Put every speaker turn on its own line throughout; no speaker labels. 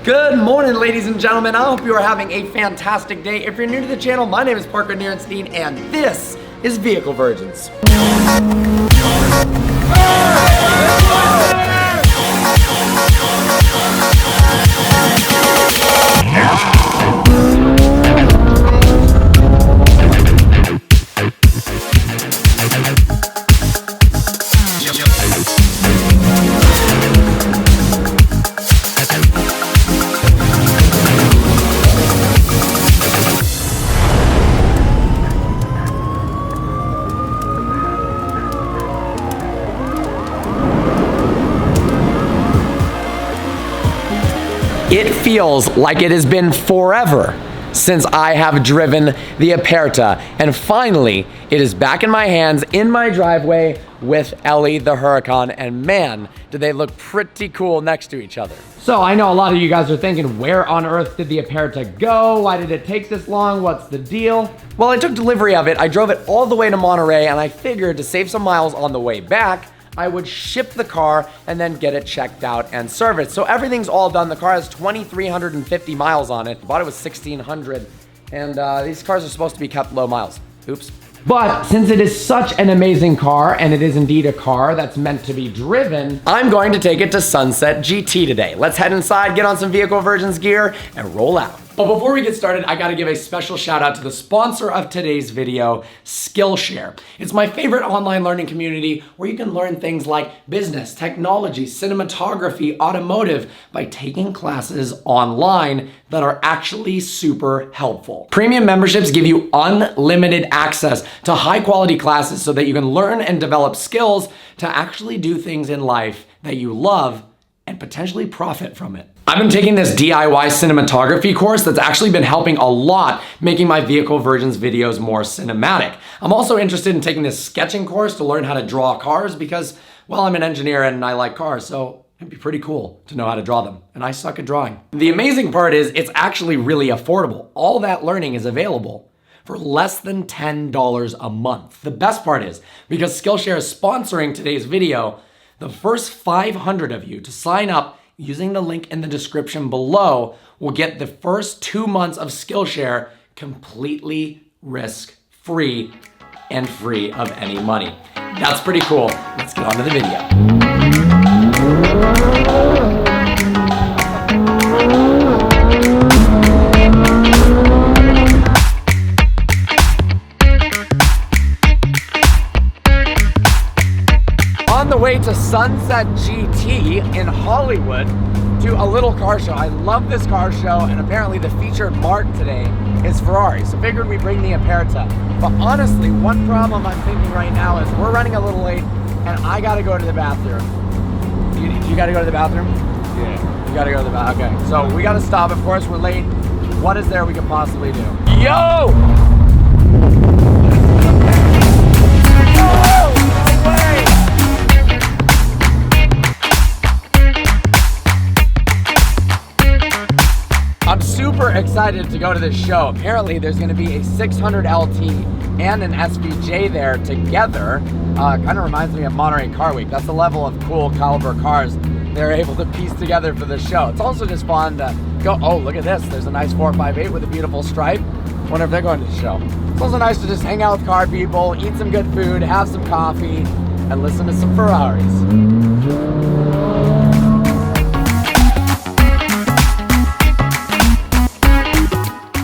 Good morning, ladies and gentlemen. I hope you are having a fantastic day. If you're new to the channel, my name is Parker Nierenstein, and this is Vehicle Virgins. It feels like it has been forever since I have driven the Aperta, and finally it is back in my hands in my driveway with Ellie the Huracan, and man, do they look pretty cool next to each other. So I know a lot of you guys are thinking, where on earth did the Aperta go? Why did it take this long? What's the deal? Well, I took delivery of it. I drove it all the way to Monterey, and I figured to save some miles on the way back, I would ship the car and then get it checked out and serviced. So everything's all done. The car has 2,350 miles on it. Bought it with 1,600, and these cars are supposed to be kept low miles. Oops. But since it is such an amazing car, and it is indeed a car that's meant to be driven, I'm going to take it to Sunset GT today. Let's head inside, get on some Vehicle Virgins gear, and roll out. But before we get started, I gotta give a special shout out to the sponsor of today's video, Skillshare. It's my favorite online learning community where you can learn things like business, technology, cinematography, automotive by taking classes online that are actually super helpful. Premium memberships give you unlimited access to high quality classes so that you can learn and develop skills to actually do things in life that you love and potentially profit from it. I've been taking this DIY cinematography course that's actually been helping a lot making my Vehicle Virgins videos more cinematic. I'm also interested in taking this sketching course to learn how to draw cars because, well, I'm an engineer and I like cars, so it'd be pretty cool to know how to draw them. And I suck at drawing. The amazing part is it's actually really affordable. All that learning is available for less than $10 a month. The best part is, because Skillshare is sponsoring today's video, the first 500 of you to sign up using the link in the description below will get the first 2 months of Skillshare completely risk-free and free of any money. That's pretty cool. Let's get on to the video. On the way to Sunset GT in Hollywood to a little car show. I love this car show, and apparently the featured marque today is Ferrari, so figured we bring the Aperta. But honestly, one problem I'm thinking right now is we're running a little late and I gotta go to the bathroom. You gotta go to the bathroom? Yeah. You gotta go to the bathroom. Okay, so we gotta stop. Of course, we're late. What is there we could possibly do? Yo! I'm super excited to go to this show. Apparently there's gonna be a 600 LT and an SVJ there together. Kind of reminds me of Monterey Car Week. That's the level of cool caliber cars they're able to piece together for the show. It's also just fun to go, oh, look at this. There's a nice 458 with a beautiful stripe. Wonder if they're going to the show. It's also nice to just hang out with car people, eat some good food, have some coffee, and listen to some Ferraris.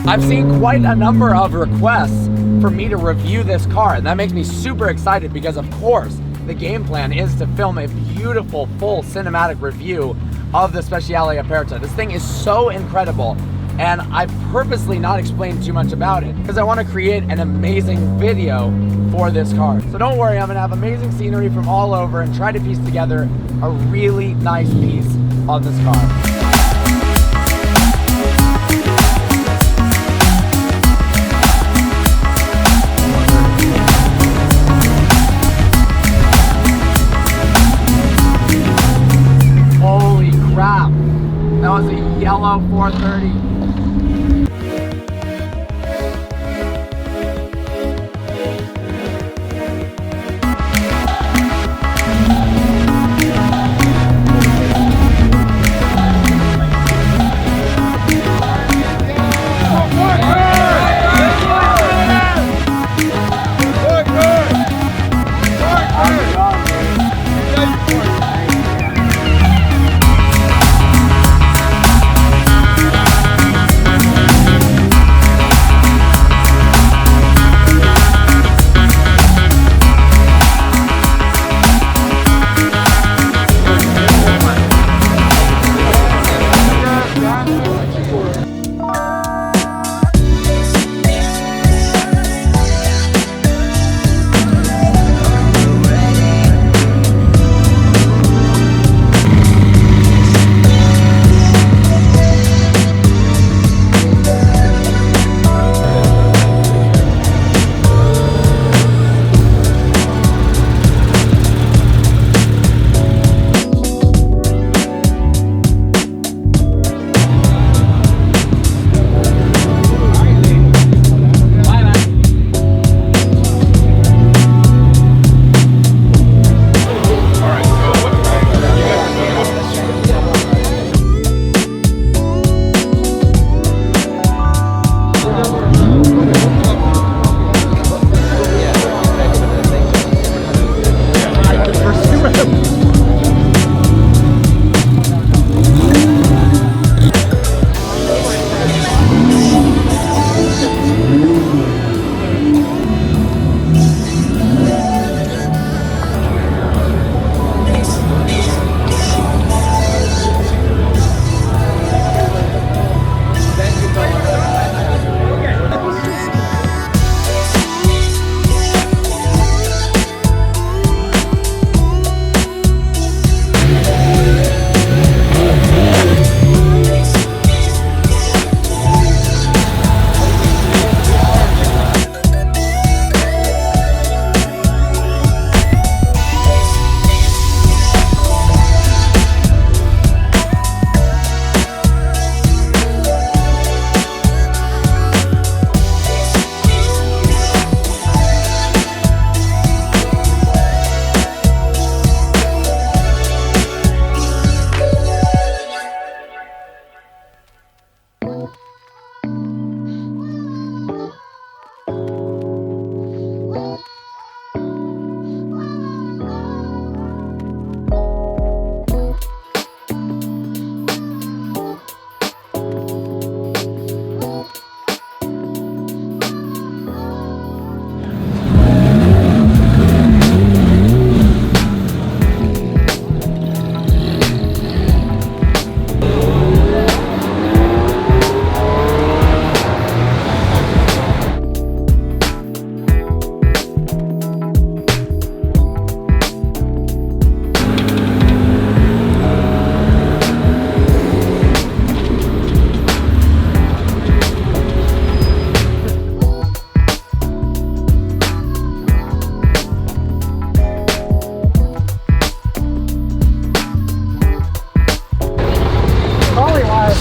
I've seen quite a number of requests for me to review this car, and that makes me super excited because, of course, the game plan is to film a beautiful, full cinematic review of the Speciale Aperta. This thing is so incredible, and I've purposely not explained too much about it because I want to create an amazing video for this car. So don't worry, I'm going to have amazing scenery from all over and try to piece together a really nice piece on this car. Crap. That was a yellow 430.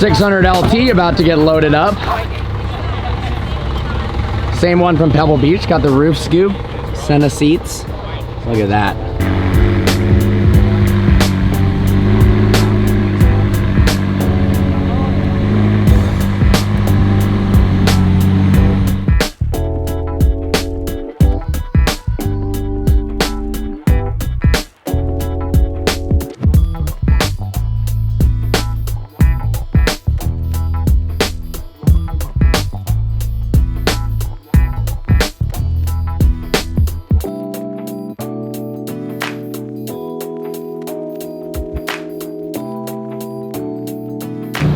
600 LT about to get loaded up. Same one from Pebble Beach, got the roof scoop, center seats. Look at that.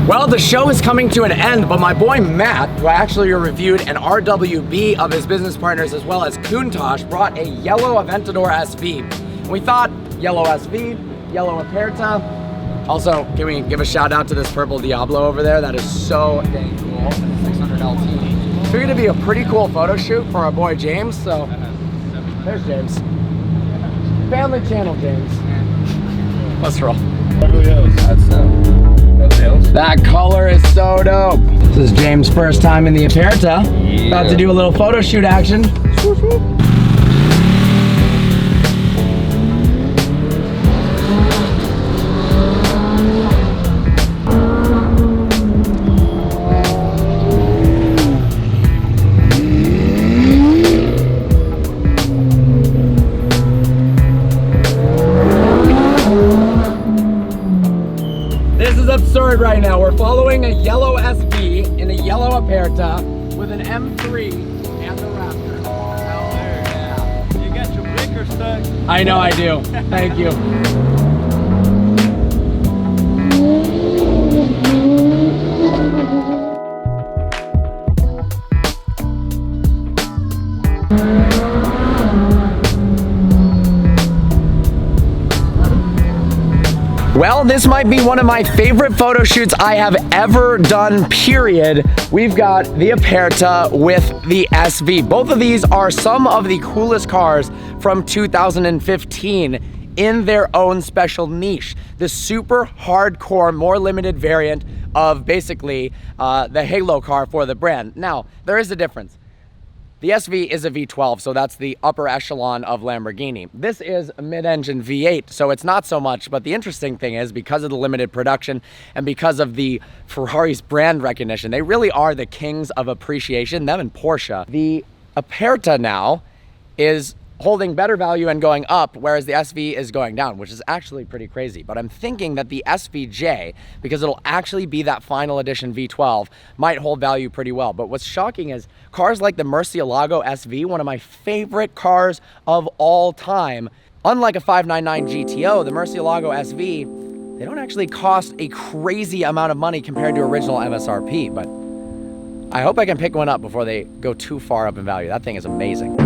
Well, the show is coming to an end, but my boy Matt, who actually reviewed an RWB of his business partners as well as Countach, brought a yellow Aventador SV. And we thought yellow SV, yellow Aperta. Also, can we give a shout out to this purple Diablo over there? That is so dang cool. 600 LT. Figured it'd be a pretty cool photo shoot for our boy James, so there's James. Family channel, James. Let's roll. That color is so dope. This is James' first time in the Aperta. Yeah. About to do a little photo shoot action. Absurd right now. We're following a yellow SV in a yellow Aperta with an M3 and the Raptor.
Hell yeah. You got your blinker stuck.
I know I do. Thank you. Well, this might be one of my favorite photo shoots I have ever done, period. We've got the Aperta with the SV. Both of these are some of the coolest cars from 2015 in their own special niche. The super hardcore, more limited variant of basically the halo car for the brand. Now, there is a difference. The SV is a V12, so that's the upper echelon of Lamborghini. This is a mid-engine V8, so it's not so much, but the interesting thing is because of the limited production and because of the Ferrari's brand recognition, they really are the kings of appreciation, them and Porsche. The Aperta now is holding better value and going up, whereas the SV is going down, which is actually pretty crazy. But I'm thinking that the SVJ, because it'll actually be that final edition V12, might hold value pretty well. But what's shocking is cars like the Murcielago SV, one of my favorite cars of all time. Unlike a 599 GTO, the Murcielago SV, they don't actually cost a crazy amount of money compared to original MSRP, but I hope I can pick one up before they go too far up in value. That thing is amazing.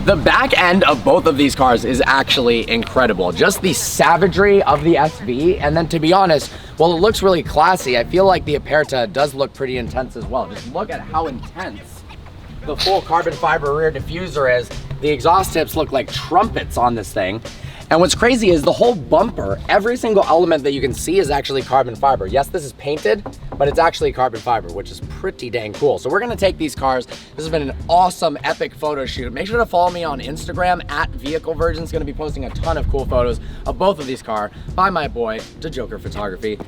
The back end of both of these cars is actually incredible. Just the savagery of the SV, and then to be honest, while it looks really classy, I feel like the Aperta does look pretty intense as well. Just look at how intense the full carbon fiber rear diffuser is. The exhaust tips look like trumpets on this thing. And what's crazy is the whole bumper, every single element that you can see is actually carbon fiber. Yes, this is painted, but it's actually carbon fiber, which is pretty dang cool. So we're gonna take these cars. This has been an awesome, epic photo shoot. Make sure to follow me on Instagram at Vehicle Virgins. Gonna be posting a ton of cool photos of both of these cars by my boy, the Joker Photography.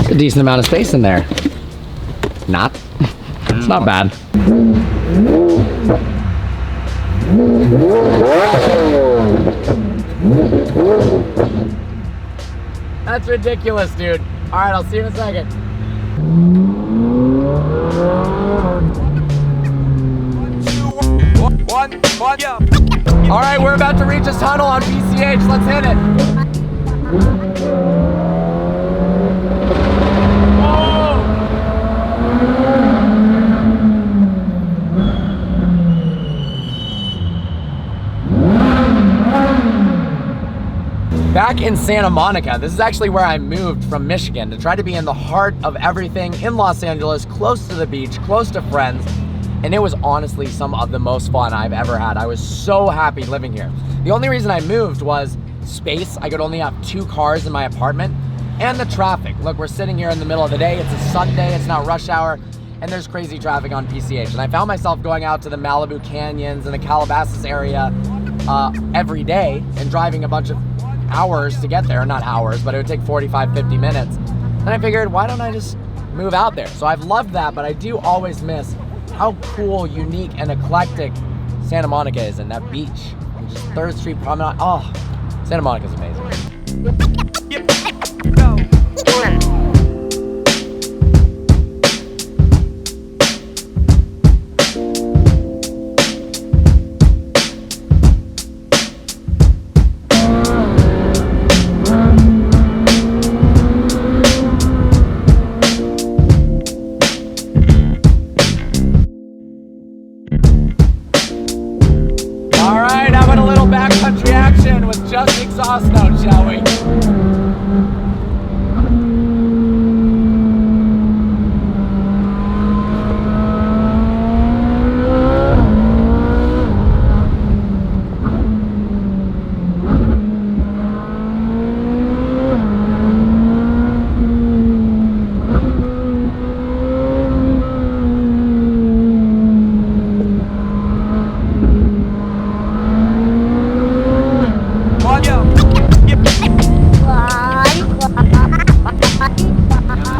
A decent amount of space in there. Not. It's not bad. That's ridiculous, dude. All right, I'll see you in a second. All right, we're about to reach a tunnel on PCH. Let's hit it. Back in Santa Monica, this is actually where I moved from Michigan to try to be in the heart of everything in Los Angeles, close to the beach, close to friends. And it was honestly some of the most fun I've ever had. I was so happy living here. The only reason I moved was space. I could only have 2 cars in my apartment, and the traffic. Look, we're sitting here in the middle of the day. It's a Sunday, it's not rush hour, and there's crazy traffic on PCH. And I found myself going out to the Malibu Canyons and the Calabasas area every day and driving a bunch of hours to get there. Not hours, but it would take 45, 50 minutes. And I figured, why don't I just move out there? So I've loved that, but I do always miss how cool, unique, and eclectic Santa Monica is, and that beach, and just 3rd Street Promenade. Oh, Santa Monica's amazing. All right, how about a little backcountry action with just exhaust notes, shall we?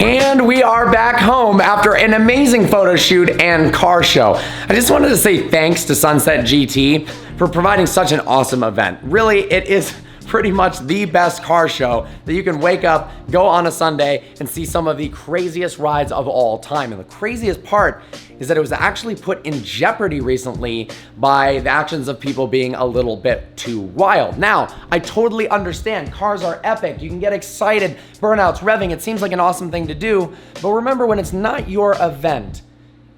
And we are back home after an amazing photo shoot and car show. I just wanted to say thanks to Sunset GT for providing such an awesome event. Really, it is pretty much the best car show that you can wake up, go on a Sunday, and see some of the craziest rides of all time. And the craziest part is that it was actually put in jeopardy recently by the actions of people being a little bit too wild. Now, I totally understand. Cars are epic. You can get excited, burnouts, revving. It seems like an awesome thing to do. But remember, when it's not your event,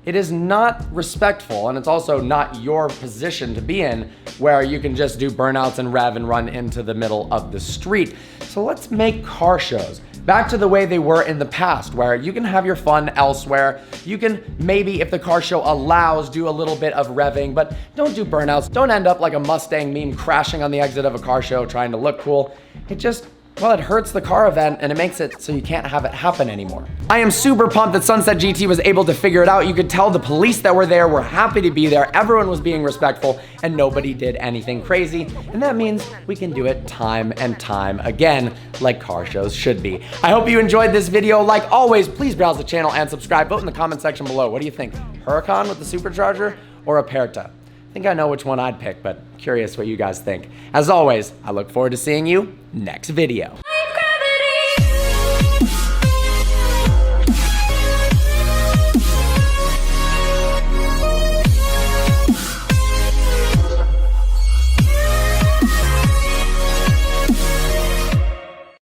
it is not respectful, and it's also not your position to be in where you can just do burnouts and rev and run into the middle of the street. So let's make car shows back to the way they were in the past, where you can have your fun elsewhere. You can maybe, if the car show allows, do a little bit of revving, but don't do burnouts. Don't end up like a Mustang meme crashing on the exit of a car show trying to look cool. It just, well, it hurts the car event and it makes it so you can't have it happen anymore. I am super pumped that Sunset GT was able to figure it out. You could tell the police that were there were happy to be there. Everyone was being respectful and nobody did anything crazy. And that means we can do it time and time again, like car shows should be. I hope you enjoyed this video. Like always, please browse the channel and subscribe. Vote in the comment section below. What do you think? Huracan with the supercharger or Aperta? I think I know which one I'd pick, but curious what you guys think. As always, I look forward to seeing you next video.